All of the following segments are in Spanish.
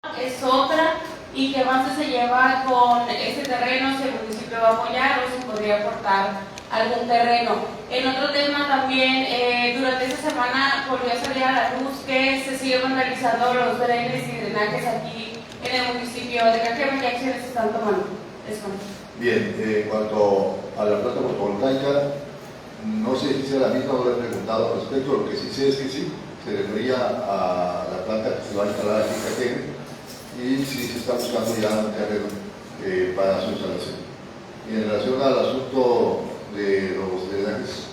es otra, y qué avance se lleva con este terreno, si el municipio va a apoyar o si podría aportar algún terreno. En otro tema también, durante esta semana volvió a salir a la luz que se sigue vandalizando los drenes y drenajes aquí en el municipio de Cajeme. ¿Qué acciones se están tomando? Bien, en cuanto a la planta fotovoltaica, no sé si sea la misma, no le he preguntado al respecto. Lo que sí sé es que sí, se refería a la planta que se va a instalar aquí en Cajeme, y sí se está buscando ya un terreno para su instalación. Y en relación al asunto de los drenajes,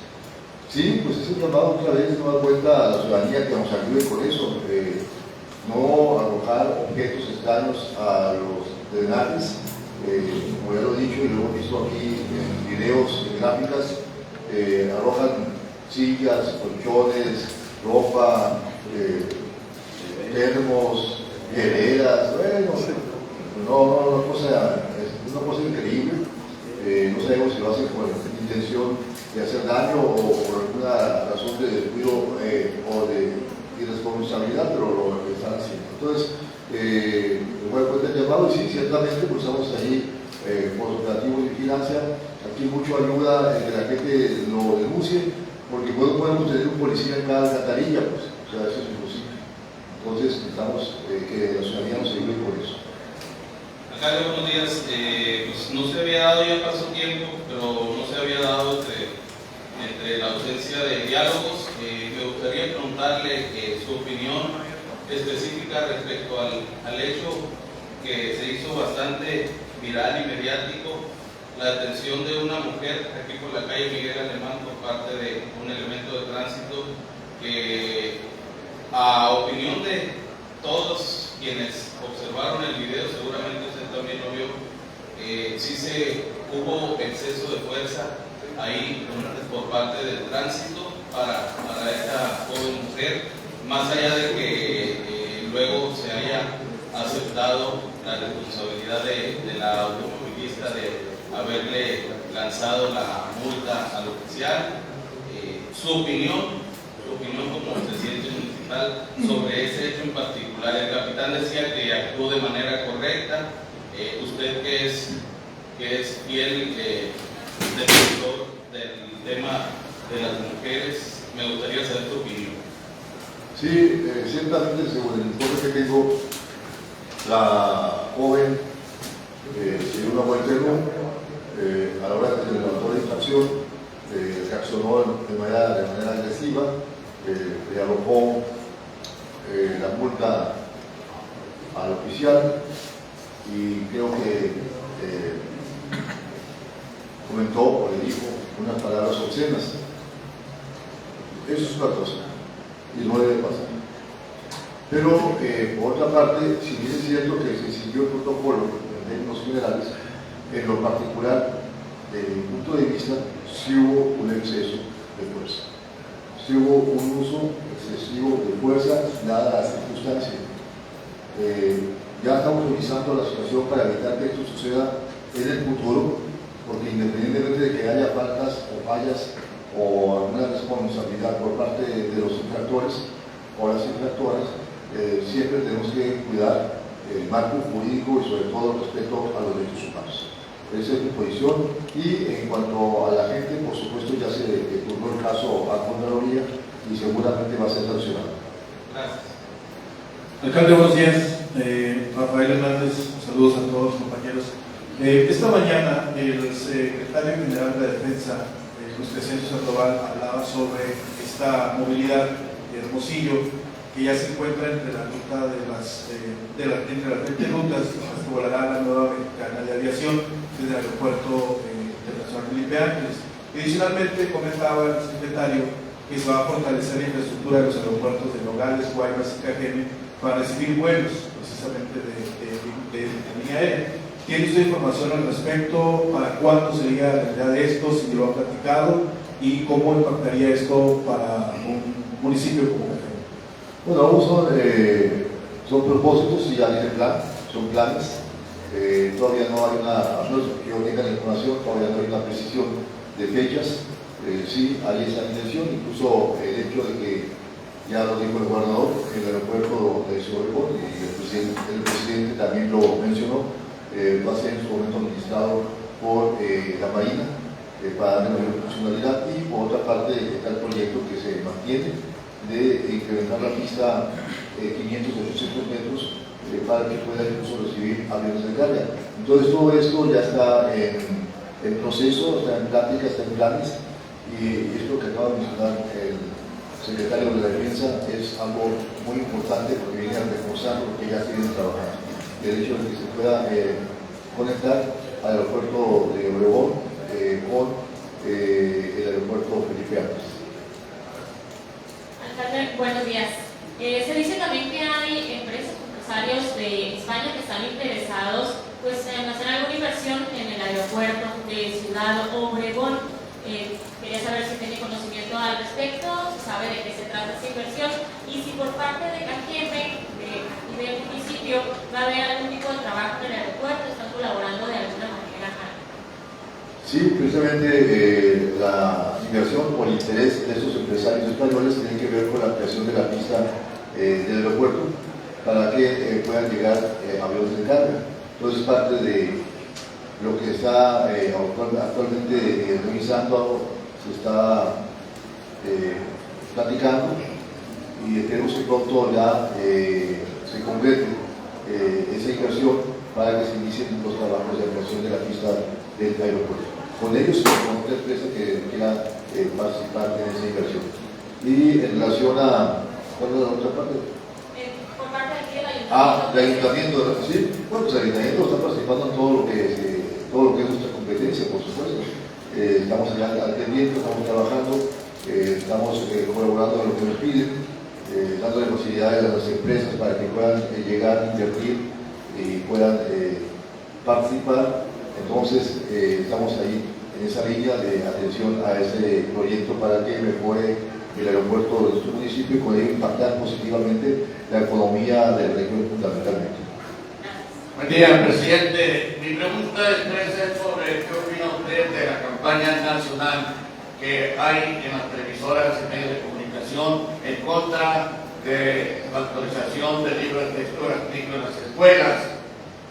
sí, pues es un llamado otra vez, no da cuenta a la ciudadanía que nos ayude con eso, no arrojar objetos extraños a los drenajes. Como ya lo he dicho y lo hemos visto aquí en videos, en gráficas, arrojan sillas, colchones, ropa, termos, hieleras, bueno, es una cosa increíble. No sabemos si lo hacen con intención de hacer daño o por alguna razón de descuido o de irresponsabilidad, pero lo están haciendo. Entonces, voy a poner el llamado, y sí, ciertamente pues estamos ahí por operativos de vigilancia. Aquí mucho ayuda que la gente lo denuncie, porque no podemos tener un policía en cada alcantarilla, pues, o sea, eso es imposible. Entonces necesitamos que la ciudadanía nos ayude por eso. Alcalde, buenos días. Pues no se había dado, ya pasó tiempo, pero no se había dado entre la ausencia de diálogos. Me gustaría preguntarle su opinión específica respecto al hecho que se hizo bastante viral y mediático, la detención de una mujer aquí por la calle Miguel Alemán por parte de un elemento de tránsito que, a opinión de todos quienes observaron el video, seguramente usted también lo vio, sí hubo exceso de fuerza ahí por parte del tránsito para esta joven mujer, más allá de que luego se haya aceptado la responsabilidad de la automovilista de haberle lanzado la multa al oficial. Su opinión como presidente municipal sobre ese hecho en particular. El capitán decía que actuó de manera correcta. Usted que es fiel defensor del tema de las mujeres, me gustaría saber tu opinión. Sí, ciertamente según el informe que tengo, la joven se dio una vuelta de rumbo, a la hora que se le levantó la infracción, reaccionó de manera agresiva, le arrojó la multa al oficial, y creo que comentó o le dijo unas palabras obscenas. Eso es una cosa y no debe pasar. Pero por otra parte, si bien es cierto que se siguió el protocolo en términos generales, en lo particular, desde mi punto de vista, sí hubo un exceso de fuerza. Sí hubo un uso excesivo de fuerza dada la circunstancia. Ya estamos revisando la situación para evitar que esto suceda en el futuro, porque independientemente de que haya faltas o fallas o alguna responsabilidad por parte de los infractores o las infractoras, siempre tenemos que cuidar el marco jurídico y sobre todo el respeto a los derechos humanos. Esa es mi posición, y en cuanto a la gente, por supuesto ya se turnó el caso a Contraloría y seguramente va a ser sancionado. Gracias. Alcalde, buenos días. Rafael Hernández, saludos a todos los compañeros. Esta mañana el secretario general de la Defensa, Luis Crescencio Sandoval, hablaba sobre esta movilidad de Hermosillo, que ya se encuentra entre la ruta entre las 20 rutas que volará la nueva mexicana de aviación desde el aeropuerto internacional Felipe Ángeles. Adicionalmente, comentaba el secretario que se va a fortalecer la infraestructura de los aeropuertos de Nogales, Guaymas y Cajeme para recibir vuelos precisamente de línea aérea. ¿Tiene usted información al respecto? ¿Para cuándo sería la realidad de esto? ¿Si lo ha platicado? ¿Y cómo impactaría esto para un municipio como Cajeme? Bueno, aún son propósitos y ya viene el plan, son planes. Todavía no hay a menos que yo tenga la información, todavía no hay una precisión de fechas. Sí hay esa intención, incluso el hecho de que ya lo dijo el gobernador, el aeropuerto de Ciudad Obregón, y el presidente también lo mencionó, va a ser en su momento administrado por la Marina para darle mayor funcionalidad, y por otra parte está el proyecto que se mantiene de incrementar la pista 500 o 800 metros para que pueda incluso recibir aviones de carga. Entonces todo esto ya está en proceso, está en plática, está en planes, y esto que acaba de mencionar el secretario de la Defensa es algo muy importante porque viene a reforzar lo que ya tienen trabajando. El hecho de que se pueda conectar al aeropuerto de Obregón con el aeropuerto Felipe Ángeles. Alcalde, buenos días. Se dice también que hay empresas, empresarios de España que están interesados pues, en hacer alguna inversión en el aeropuerto de Ciudad Obregón. Quería saber si tiene conocimiento al respecto, si sabe de qué se trata esa inversión y si por parte de Cajeme y del municipio va a haber algún tipo de trabajo en el aeropuerto, están colaborando de alguna manera. Sí, precisamente la inversión o el interés de estos empresarios españoles tiene que ver con la ampliación de la pista del aeropuerto para que puedan llegar aviones de carga. Entonces, parte de lo que está actualmente revisando, se está platicando, y esperemos que pronto ya se concrete esa inversión para que se inicien los trabajos de ampliación de la pista del aeropuerto. Con ellos y con otra empresa que quiera participar en esa inversión. Y en relación a... ¿cuál es la otra parte? Por parte de aquí del ayuntamiento. El ayuntamiento, sí. Bueno, pues el ayuntamiento está participando en todo lo que es nuestra competencia, por supuesto. Estamos allá al pendiente, estamos trabajando, estamos colaborando en lo que nos piden, dándole posibilidades a las empresas para que puedan llegar, invertir y puedan participar. Entonces, estamos ahí en esa línea de atención a ese proyecto para que mejore el aeropuerto de nuestro municipio y con ello impactar positivamente la economía de la región fundamentalmente. Buen día, presidente. Mi pregunta es sobre qué opina usted de la campaña nacional que hay en las televisoras y medios de comunicación en contra de la actualización del libro de texto gratuito en las escuelas,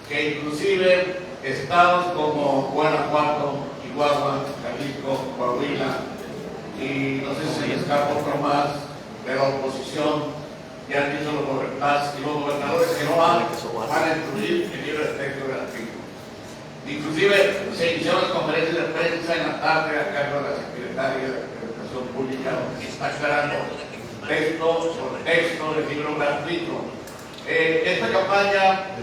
que inclusive estados como Guanajuato, Chihuahua, Jalisco, Coahuila y no sé si escapo otro más de la oposición, ya han dicho los gobernadores que no van a incluir el libro de texto gratuito. Inclusive se iniciaron las conferencias de prensa en la tarde a cargo de la secretaria de Educación Pública, que está aclarando texto sobre texto del libro gratuito. Esta campaña,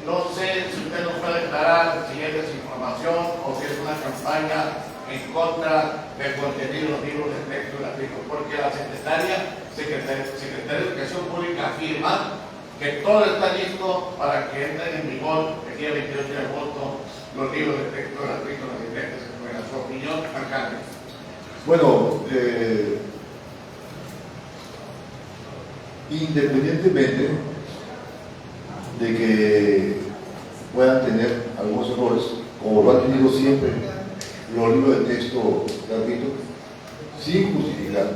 no sé si usted nos puede aclarar si es desinformación o si es una campaña en contra del contenido de los libros de texto gratuito, porque la secretaria de Educación Pública afirma que todo está listo para que entren en vigor el día 28 de agosto los libros de texto gratuito en las diferentes escuelas. Su opinión, alcalde. Bueno, independientemente de que puedan tener algunos errores, como lo han tenido siempre los libros de texto gratuito, sin justificar.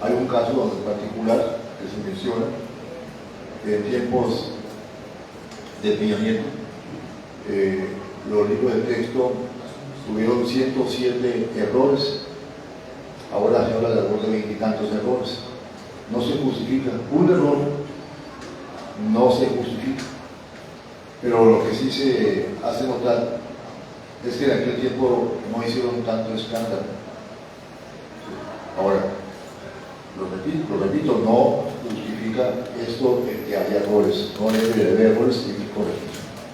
Hay un caso en particular que se menciona que en tiempos de Peña Nieto los libros de texto tuvieron 107 errores. Ahora se habla de alrededor de 20 y tantos errores. No se justifica. Un error no se justifica. Pero lo que sí se hace notar es que en aquel tiempo no hicieron tanto escándalo. Ahora, lo repito, no justifica esto de que haya errores. No debe de haber errores y corregir,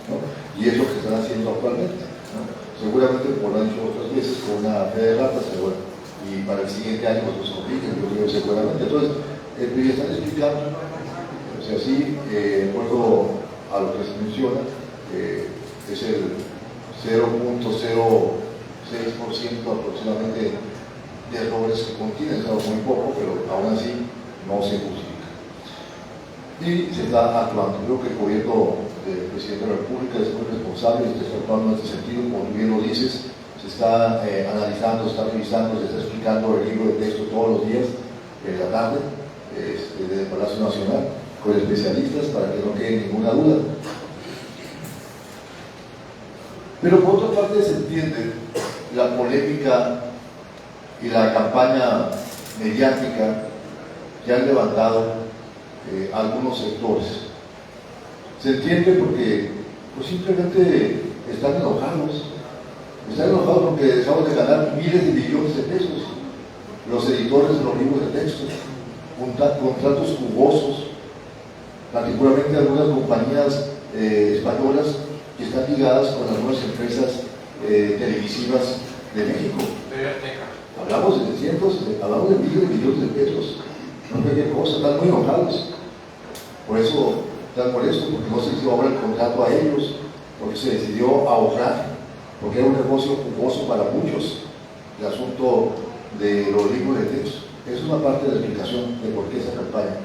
¿no? Y es lo que están haciendo actualmente, ¿no? Seguramente, como lo han hecho otras veces, con una fe de ratas, pero bueno, y para el siguiente año pues los corrigen, yo creo seguramente. Entonces, están explicando, o sea, sí, de acuerdo a lo que se menciona, es el 0.06% aproximadamente de errores que contienen, es algo muy poco, pero aún así no se justifica. Y se está actuando. Creo que el gobierno del presidente de la República es muy responsable y está actuando en este sentido, como tú bien lo dices, se se está analizando, se está revisando, se está explicando el libro de texto todos los días en la tarde desde el Palacio Nacional con especialistas para que no quede ninguna duda. Pero por otra parte se entiende la polémica y la campaña mediática que han levantado algunos sectores. Se entiende porque pues, simplemente están enojados porque dejamos de ganar miles de millones de pesos los editores de los libros de texto, contratos jugosos, particularmente algunas compañías españolas que están ligadas con algunas empresas televisivas de México. Hablamos de miles de millones de pesos, no cualquier cosa, están muy enojados. Por eso están molestos, porque no se hizo ahora el contrato a ellos, porque se decidió ahorrar, porque era un negocio jugoso para muchos, el asunto de los libros de texto. Es una parte de la explicación de por qué esa campaña.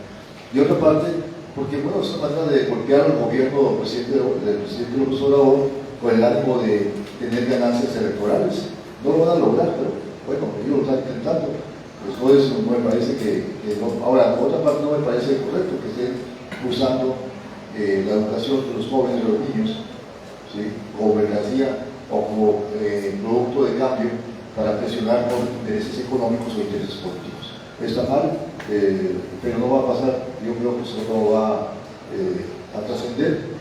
Y otra parte, porque bueno, es una manera de golpear al gobierno del presidente López Obrador con el ánimo de tener ganancias electorales. No lo van a lograr, pero bueno, ellos lo están intentando. Pues no me parece que no. Ahora, por otra parte, no me parece correcto que estén usando la educación de los jóvenes y de los niños, ¿sí?, como mercancía o como producto de cambio para presionar por intereses económicos o intereses políticos. Está mal, pero no va a pasar. Yo creo que eso no va a trascender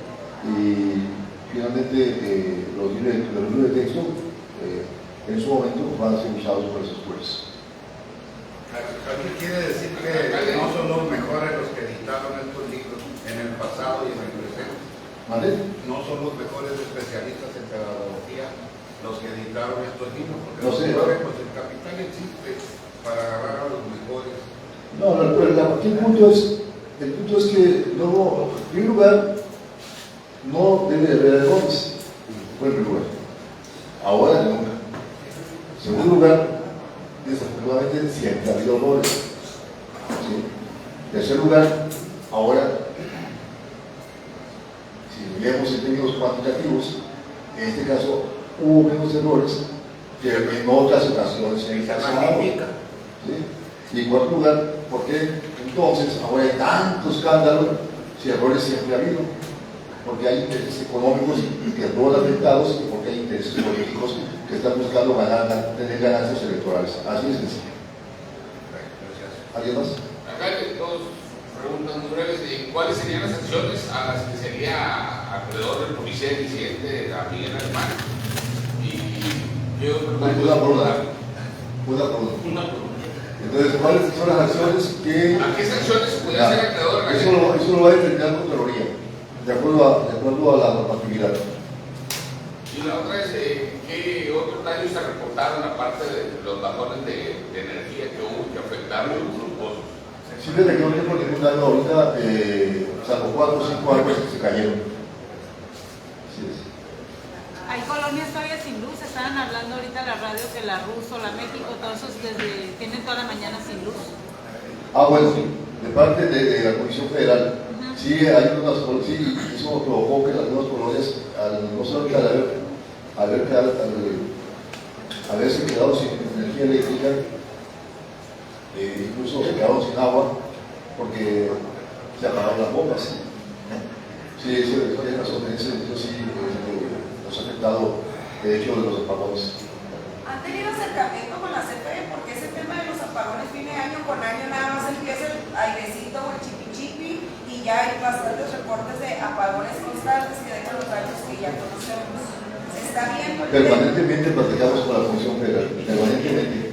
y finalmente los libros de texto en su momento van a ser usados por esas fuerzas. ¿Qué quiere decir que no son los mejores los que editaron estos libros en el pasado y en el presente? ¿Vale? No son los mejores especialistas en pedagogía los que editaron estos libros, porque no sé, pues el capital existe para agarrar a los mejores. No, el punto es que no, en primer lugar, no debe de haber errores. En primer lugar, ahora nunca. En segundo lugar, desafortunadamente siempre ha habido errores. ¿Sí? En tercer lugar, ahora, si vemos en términos cuantitativos, en este caso hubo menos errores que en otras ocasiones en el pasado. ¿Sí? Y en cuarto lugar, ¿por qué entonces ahora hay tanto escándalo si errores siempre ha habido? Porque hay intereses económicos que fueron afectados y porque hay intereses políticos que están buscando tener ganancias electorales. Así es sencillo. ¿Alguien más? Acá hay dos preguntas muy breves. ¿Cuáles serían las acciones a las que sería acreedor del policía incidente a Miguel Alemán? Y yo Una por una. Entonces, ¿cuáles son las acciones que... ¿A qué acciones puede ser acreedor? Eso lo va a determinar Contraloría, de acuerdo a la normatividad. Y la otra es, ¿qué otros daños se reportaron aparte de los bajones de energía que hubo que afectaron los grupos? Fíjate que no tengo ningún daño ahorita, salvo 4 o 5 árboles que se cayeron. Así es. Hay colonias todavía sin luz, estaban hablando ahorita en la radio que la Rus o la México, todos esos tienen toda la mañana sin luz. Bueno, de parte de la Comisión Federal, sí hay unas, sí, eso provocó que las nuevas colonias, no solamente al haberse quedado sin energía eléctrica, incluso se quedaron sin agua porque se apagaron las bombas. Sí, eso tiene razón, eso sí nos ha afectado el hecho de los apagones. ¿Han tenido acercamiento con la CFE? Porque ese tema de los apagones viene año con año, nada más empieza el airecito o el chipi y ya hay bastantes reportes de apagones constantes que dejan los daños que ya conocemos. ¿Se está viendo? Permanentemente platicamos con la Comisión Federal, permanentemente.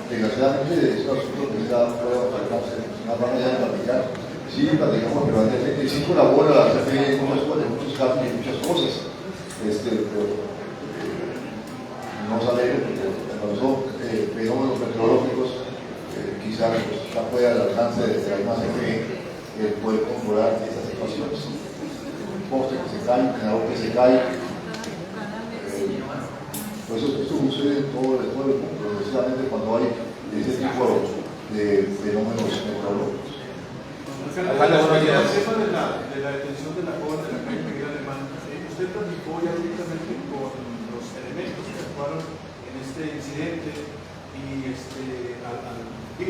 Desgraciadamente es un asunto que está fuera de una manera de platicar. Sí, platicamos permanentemente y sí colabora la CFE en muchos casos y en muchas cosas. Pero no sale porque cuando son fenómenos meteorológicos, quizás está fuera del alcance de la misma CFE poder controlar esas situaciones. Un poste que se cae, un generador que se cae. Pues esto sucede en todo el mundo, precisamente cuando hay este tipo de fenómenos meteorológicos. El tema de la detención de la joven de la calle Miguel Alemán, ¿usted platicó ya ahorita este incidente y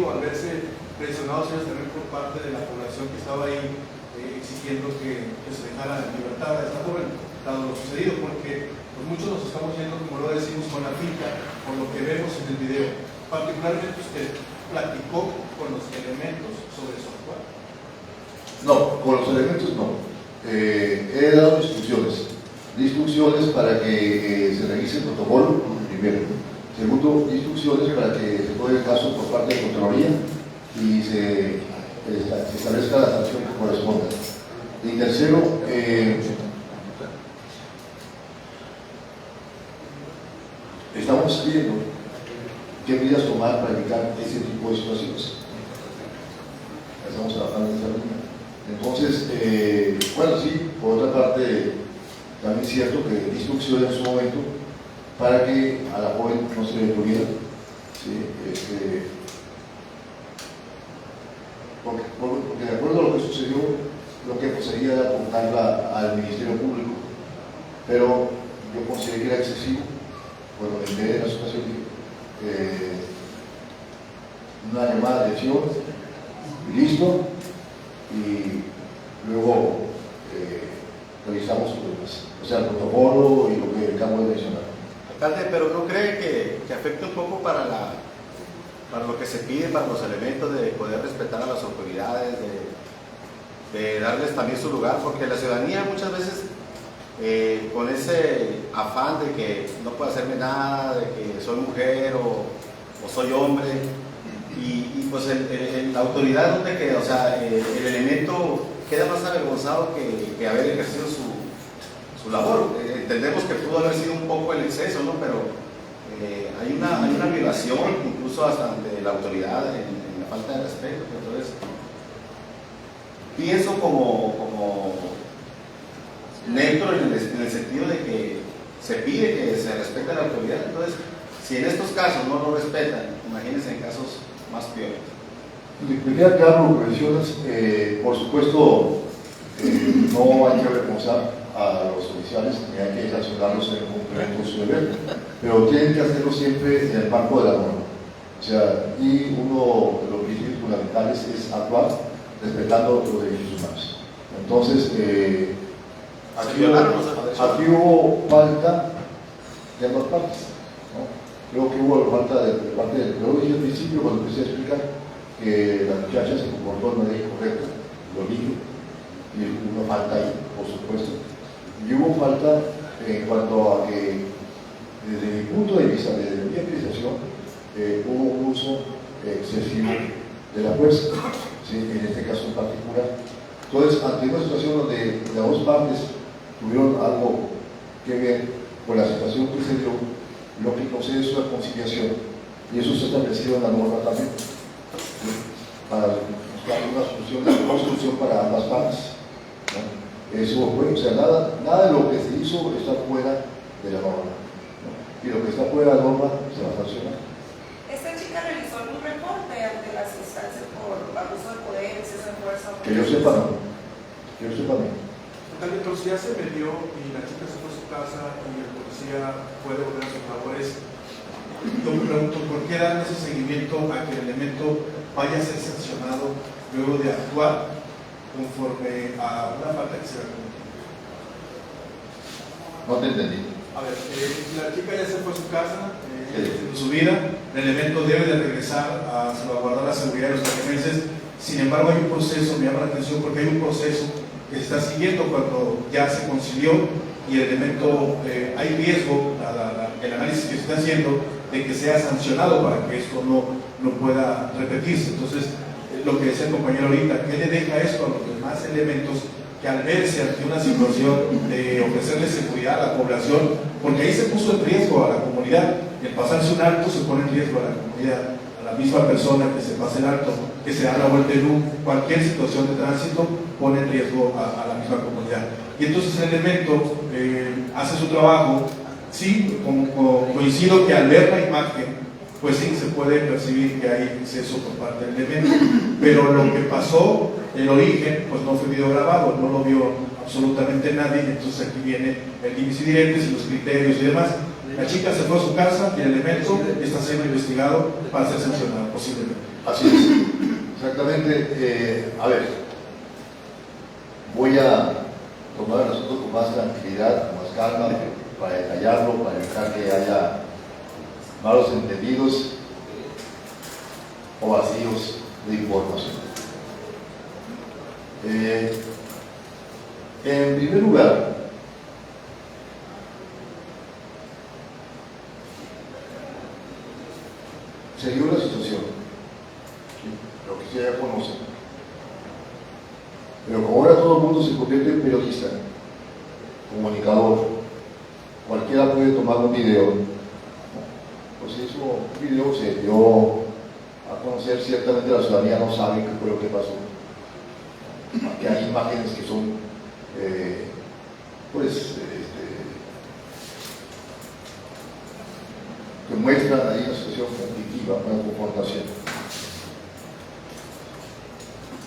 al verse presionados ellos también por parte de la población que estaba ahí exigiendo que se dejara en libertad a esta joven, dado lo sucedido, porque pues, muchos nos estamos yendo, como lo decimos, con la finta, con lo que vemos en el video. Particularmente usted platicó con los elementos sobre su actuar. No, con los elementos no. He dado instrucciones para que se revise el protocolo, primero. Segundo, instrucciones para que se tome el caso por parte de Contraloría y se establezca la sanción que corresponda. Y tercero, estamos viendo qué medidas tomar para evitar ese tipo de situaciones. Estamos trabajando en esta línea. Entonces, bueno, sí, por otra parte, también es cierto que instrucciones en su momento para que a la joven no se le detuviera, ¿sí? Porque de acuerdo a lo que sucedió, lo que procedía era apuntarla al Ministerio Público, pero yo consideré que era excesivo. Bueno, en vez de la situación, una llamada de atención y listo, y luego revisamos lo demás, o sea, el protocolo y lo que acabo de mencionar. Alcalde, pero ¿no cree que afecte un poco para lo que se pide, para los elementos de poder respetar a las autoridades, de darles también su lugar? Porque la ciudadanía muchas veces, con ese afán de que no puedo hacerme nada, de que soy mujer o soy hombre, y pues la autoridad, ¿dónde queda? O sea, el elemento queda más avergonzado que haber ejercido su labor. Entendemos que pudo haber sido un poco el exceso, ¿no? Pero hay una violación incluso hasta ante la autoridad en la falta de respeto. Entonces, pienso como neutro en el sentido de que se pide que se respete a la autoridad. Entonces, si en estos casos no lo respetan, imagínense en casos más peores. Me queda claro lo que mencionas. Por supuesto, no hay que avergonzar a los oficiales ni hay que sancionarlos en el cumplimiento de su deber, pero tienen que hacerlo siempre en el marco de la norma. O sea, y uno de los principios fundamentales es actuar respetando los derechos humanos. Entonces, aquí hubo falta de ambas partes, ¿no? Creo que hubo falta de parte del lo dije al principio cuando empecé a explicar que la muchacha se comportó de manera incorrecta, lo dije, y hubo falta ahí, por supuesto. Y hubo falta en cuanto a que, desde mi punto de vista, desde mi apreciación, hubo un uso excesivo de la fuerza, ¿sí? En este caso en particular. Entonces, ante una situación donde las dos partes tuvieron algo que ver con la situación que se dio, lo que procede es una conciliación, y eso se ha establecido en la norma también, ¿sí? Para buscar una solución para ambas partes, ¿no? Eso fue, o sea, nada de lo que se hizo está fuera de la norma, ¿no? Y lo que está fuera de la norma se va a sancionar. ¿Esta chica realizó algún reporte ante las instancias por abuso de poder, exceso de fuerza? Que yo sepa, no. Que yo sepa, no. Entonces ya se metió y la chica se fue a su casa y el policía puede volver a sus labores. Yo me pregunto, ¿por qué dan ese seguimiento a que el elemento vaya a ser sancionado luego de actuar conforme a una falta que se va a cometer? No te entendí. A ver, la chica ya se fue a su casa, en su vida, el elemento debe de regresar a salvaguardar la seguridad de los cajemenses. Sin embargo, hay un proceso, me llama la atención porque hay un proceso que se está siguiendo cuando ya se concilió y el elemento, hay riesgo, el análisis que se está haciendo, de que sea sancionado para que esto no pueda repetirse. Entonces, lo que decía el compañero ahorita, ¿qué le deja esto a los demás elementos que al verse ante una situación de ofrecerle seguridad a la población, porque ahí se puso en riesgo a la comunidad, el pasarse un alto se pone en riesgo a la comunidad, a la misma persona que se pase el alto, que se da la vuelta en U, cualquier situación de tránsito pone en riesgo a la misma comunidad. Y entonces el elemento hace su trabajo, sí, coincido que al ver la imagen, pues sí, se puede percibir que hay exceso por parte del elemento, pero lo que pasó, el origen, pues no fue video grabado, no lo vio absolutamente nadie, entonces aquí viene el dimis y diretes y los criterios y demás. La chica se fue a su casa y el elemento está siendo investigado para ser sancionado posiblemente. Así es, exactamente. A ver, voy a tomar el asunto con más tranquilidad, con más calma, para detallarlo, para evitar que haya malos entendidos o vacíos de información. En primer lugar, se dio una situación, ¿sí?, lo que ustedes ya conocen, pero como ahora todo el mundo se convierte en periodista, comunicador, cualquiera puede tomar un video, pues eso, un video se dio a conocer, ciertamente la ciudadanía no sabe qué fue lo que pasó, que hay imágenes que son que muestran ahí una situación conflictiva, una confrontación.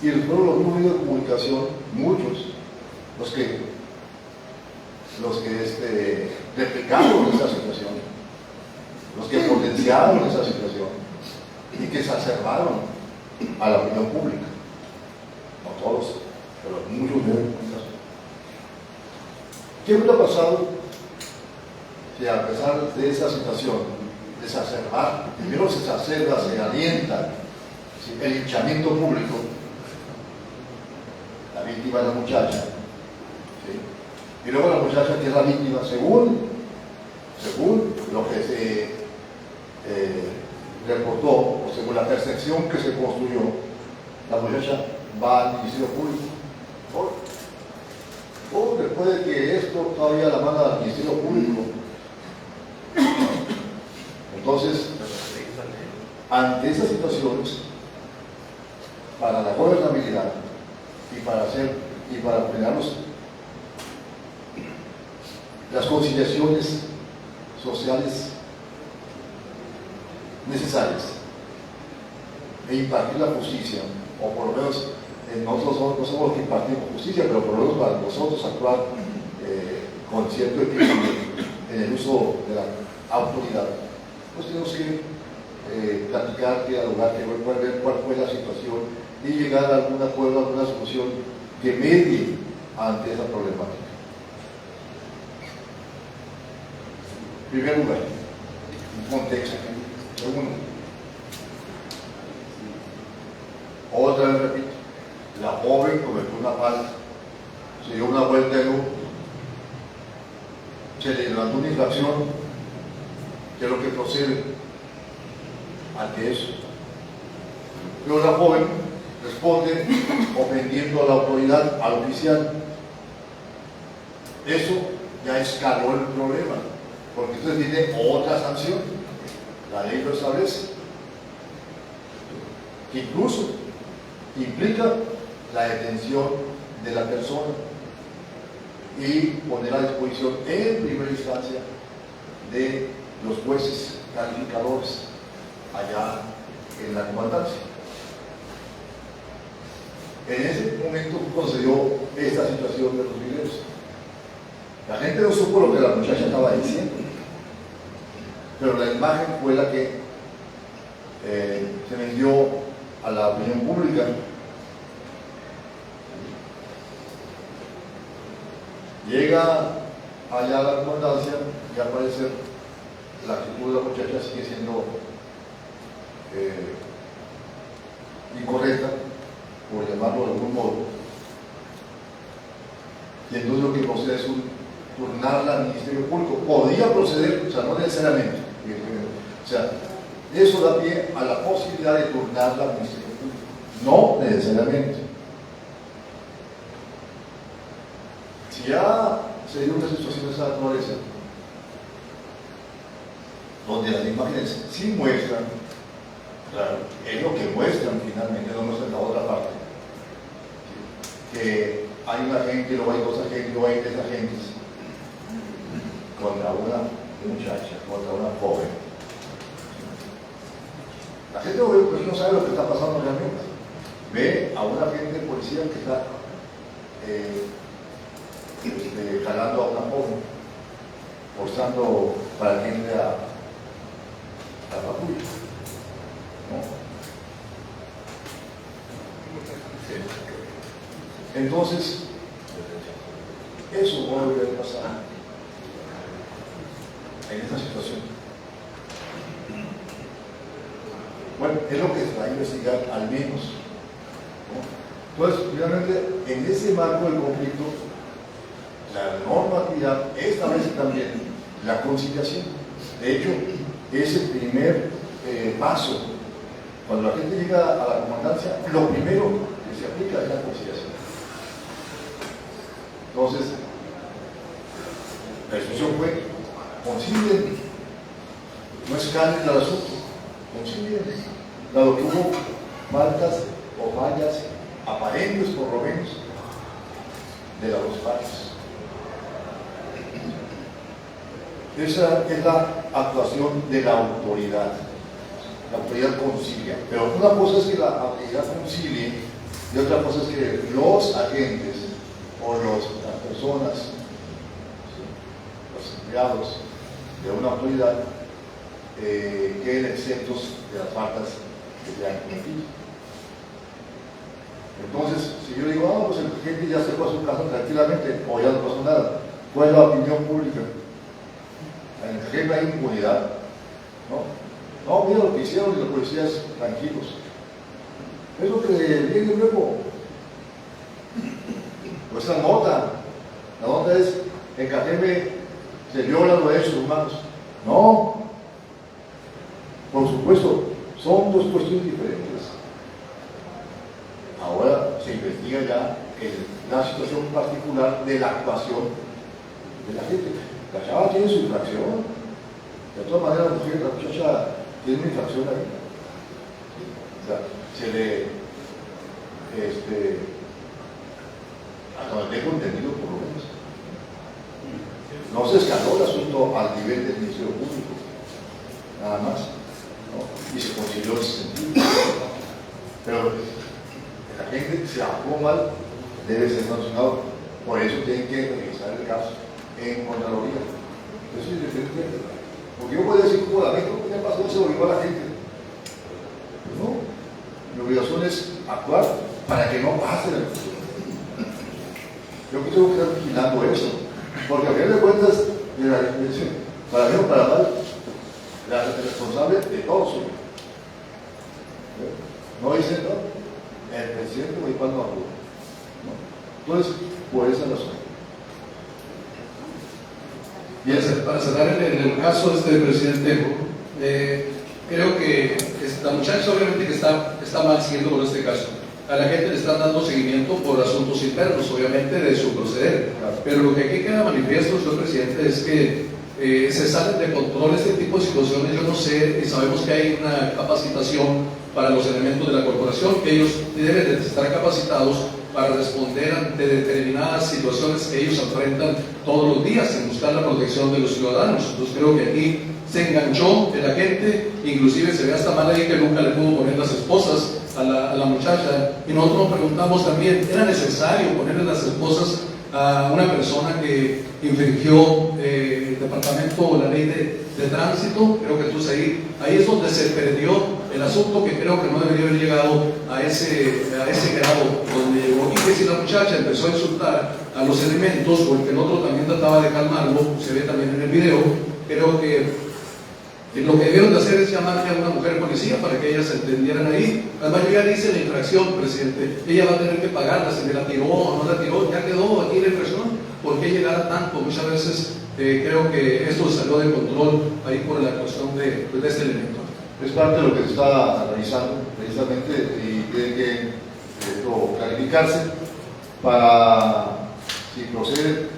Y fueron los medios de comunicación, muchos, los que replicaron esa situación, los que potenciaron esa situación y que exacerbaron a la opinión pública. No todos, pero muchos medios de comunicación. ¿Qué hubiera pasado si a pesar de esa situación de exacerbar, primero se exacerba, se alienta, ¿sí?, el linchamiento público, la víctima es la muchacha, ¿sí?, y luego la muchacha que es la víctima, según lo que se reportó, o según la percepción que se construyó, la muchacha va al Ministerio Público. O después de que esto todavía la manda al Ministerio Público. Entonces, ante esas situaciones, para la gobernabilidad y para frenar las conciliaciones sociales necesarias e impartir la justicia, o por lo menos nosotros no somos los que impartimos justicia, pero por lo menos para nosotros actuar con cierto equilibrio en el uso de la autoridad, pues tenemos que platicar, dialogar, ver cuál fue la situación y llegar a algún acuerdo, a alguna solución que medie ante esa problemática. En primer lugar, un contexto. Segundo, otra vez repito, la joven cometió una falta, se dio una vuelta de luz, se le levantó una infracción, que es lo que procede ante eso. Pero la joven responde ofendiendo a la autoridad, al oficial. Eso ya escaló el problema, porque entonces tiene otra sanción. La ley lo establece, que incluso implica la detención de la persona y poner a disposición en primera instancia de los jueces calificadores allá en la comandancia. En ese momento concedió esta situación de los videos. La gente no supo lo que la muchacha estaba diciendo, pero la imagen fue la que se vendió a la opinión pública. Llega allá a la comandancia y al parecer la actitud de la muchacha sigue siendo incorrecta, por llamarlo de algún modo. Y entonces lo que procede es turnarla al Ministerio Público. Podría proceder, o sea, no necesariamente. O sea, eso da pie a la posibilidad de turnarla al Ministerio Público. No necesariamente. Si ya se dio una situación de esa naturaleza, donde las imágenes sí muestran, claro, es lo que muestran finalmente, no muestran la otra parte, ¿sí?, que hay un agente, o hay dos agentes, o hay tres agentes contra una muchacha, contra una joven. La gente no sabe lo que está pasando realmente. Ve a un agente de policía que está jalando a una joven, forzando para que entre a patrulla, ¿no? Entonces, eso no debe pasar en esta situación. Bueno, es lo que se va a investigar al menos, ¿no? Entonces, finalmente, en ese marco del conflicto, la normatividad establece también la conciliación. De hecho, es el primer paso. Cuando la gente llega a la comandancia, lo primero que se aplica es la conciliación. Entonces, la instrucción fue: concilien, no escalen el asunto, concilien, dado que hubo faltas o fallas aparentes, por lo menos, de las dos partes. Esa es la actuación de la autoridad. La autoridad concilia. Pero una cosa es que la autoridad concilie y otra cosa es que los agentes o las personas, los empleados de una autoridad queden exentos de las faltas que se han cometido. Entonces, si yo digo, pues el agente ya se fue a su casa tranquilamente o ya no pasó nada, ¿cuál es la opinión pública? En el ejemplo hay impunidad, ¿no? No, mira lo que hicieron y los policías tranquilos. Es lo que viene luego. Pues la nota es: en Cajeme se violan los derechos humanos. No, por supuesto, son dos cuestiones diferentes. Ahora se investiga ya la situación particular de la actuación de la gente. La chava tiene su infracción. De todas maneras, la muchacha tiene una infracción ahí. O sea, se le, hasta donde tengo entendido, por lo menos, no se escaló el asunto al nivel del Ministerio Público, nada más, ¿no? Y se concilió en ese sentido. Pero la gente se actuó mal, debe ser sancionado. Por eso tienen que revisar el caso en Contraloría. Eso es diferente. Porque yo puedo decir, como la gente, ¿qué pasó? Se obligó a la gente. Pues no. Mi obligación es actuar para que no pase la cuestión. Yo tengo que estar vigilando eso. Porque a final de cuentas, de la delincuencia, para bien o para mal, la responsable de todo soy yo. No dicen, no, el presidente o igual no habló. Entonces, por esa razón. Bien, para cerrar en el caso del presidente, creo que la muchacha obviamente que está mal siguiendo con este caso. A la gente le están dando seguimiento por asuntos internos, obviamente, de su proceder. Pero lo que aquí queda manifiesto, señor presidente, es que se salen de control este tipo de situaciones. Yo no sé, sabemos que hay una capacitación para los elementos de la corporación, que ellos deben de estar capacitados para responder ante determinadas situaciones que ellos enfrentan todos los días en buscar la protección de los ciudadanos. Entonces creo que aquí se enganchó el agente, inclusive se ve hasta mal ahí que nunca le pudo poner las esposas a la muchacha, y nosotros nos preguntamos también, ¿era necesario ponerle las esposas a una persona que infringió el departamento o la ley de tránsito? Creo que entonces ahí es donde se perdió el asunto, que creo que no debería haber llegado a ese grado donde llegó. Y que si la muchacha empezó a insultar a los elementos, o el que el otro también trataba de calmarlo, se ve también en el video, creo que lo que debieron de hacer es llamarle a una mujer policía para que ellas se entendieran ahí. La mayoría dice la infracción, presidente, ella va a tener que pagarla, si me la tiró o no la tiró, ya quedó aquí la infracción. ¿Por qué llegar a tanto? Muchas veces creo que esto salió de control ahí por la actuación de este elemento. Es parte de lo que se está analizando precisamente, y tiene que esto clarificarse para, si procede,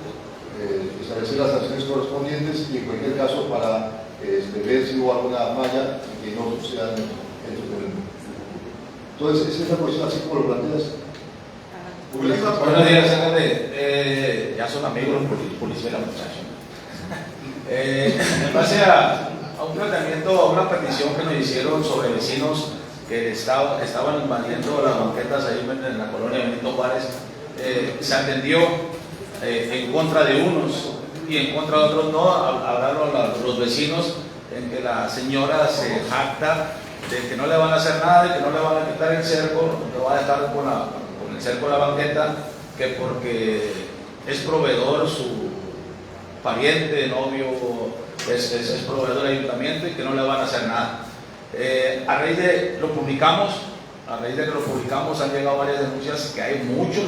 establecer las acciones correspondientes, y en cualquier caso para ver si hubo alguna falla y que no sucedan estos problemas. Entonces, esa es la posición así como lo planteas. Buenos días, alcalde. Ya son amigos los policías y la muchacha. En base a un planteamiento, a una petición que nos hicieron sobre vecinos que estaban invadiendo las banquetas ahí en la colonia Benito Juárez, se atendió en contra de unos y en contra de otros no. Hablaron los vecinos en que la señora se jacta de que no le van a hacer nada, de que no le van a quitar el cerco, no va a dejar con el cerco de la banqueta, que porque es proveedor, su pariente, novio, es proveedor del ayuntamiento y que no le van a hacer nada. A raíz de que lo publicamos han llegado varias denuncias que hay muchas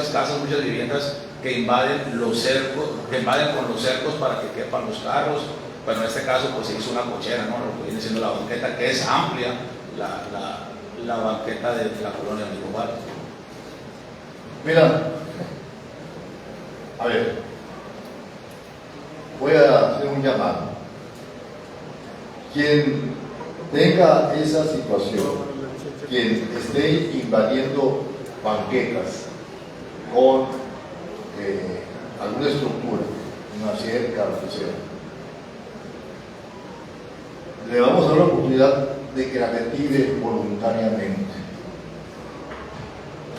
casas, muchas viviendas que invaden los cercos, que invaden con los cercos para que quepan los carros. Pero en este caso pues se hizo una cochera, ¿no? Lo que viene siendo la banqueta, que es amplia, la banqueta de la colonia Miroval. Mira, a ver, voy a hacer un llamado. Quien tenga esa situación, quien esté invadiendo banquetas con alguna estructura, una cerca, lo que sea, le vamos a dar la oportunidad de que la retire voluntariamente.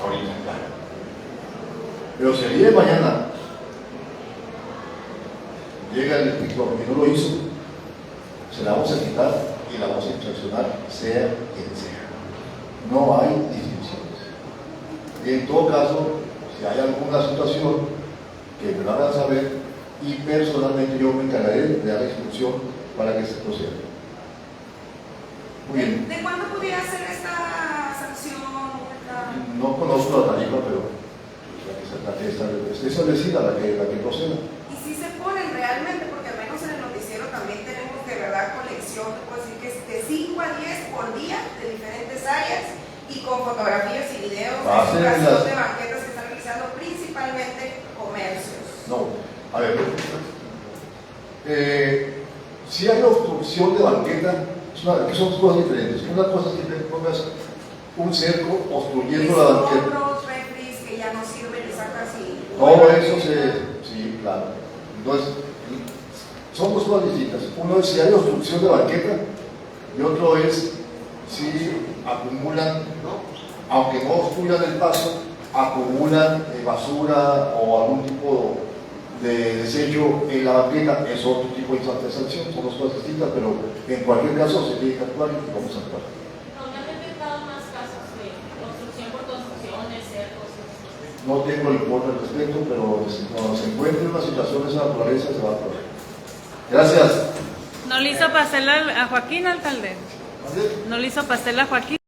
Ahorita, claro. Pero si el día de mañana llega el inspector y no lo hizo, se la vamos a quitar y la vamos a inspeccionar, sea quien sea. No hay distinciones. Y en todo caso, si hay alguna situación que me lo hagan saber, y personalmente yo me encargaré de dar la instrucción para que se proceda. Muy bien. ¿De cuándo pudiera ser esta sanción? No conozco la tarifa, pero la que está establecida, la que proceda. Y si se ponen realmente, porque al menos en el noticiero también tenemos de verdad colección, te puedo decir que es de 5 a 10 por día de diferentes áreas y con fotografías y videos de ubicación de banquetas que están realizando principalmente comercios. No, a ver, si hay obstrucción de banqueta, que son cosas diferentes. Una cosa es que te pongas un cerco obstruyendo la banqueta. Otros refris que ya no sirven y sacas y... Todo eso sí, claro. Entonces, son dos cosas distintas. Uno es si hay obstrucción de banqueta y otro es si acumulan, aunque no obstruyan el paso, acumulan basura o algún tipo de desecho en la banqueta. Es otro tipo de sanción, son dos cosas distintas, pero en cualquier caso se tiene que actuar y vamos a actuar. ¿Dónde han detectado más casos de construcción por construcciones, cercos? No tengo el informe al respecto, pero cuando se encuentre una situación de esa naturaleza se va a actuar. Gracias. ¿No le hizo pastel a Joaquín, alcalde? ¿No le hizo pastel a Joaquín?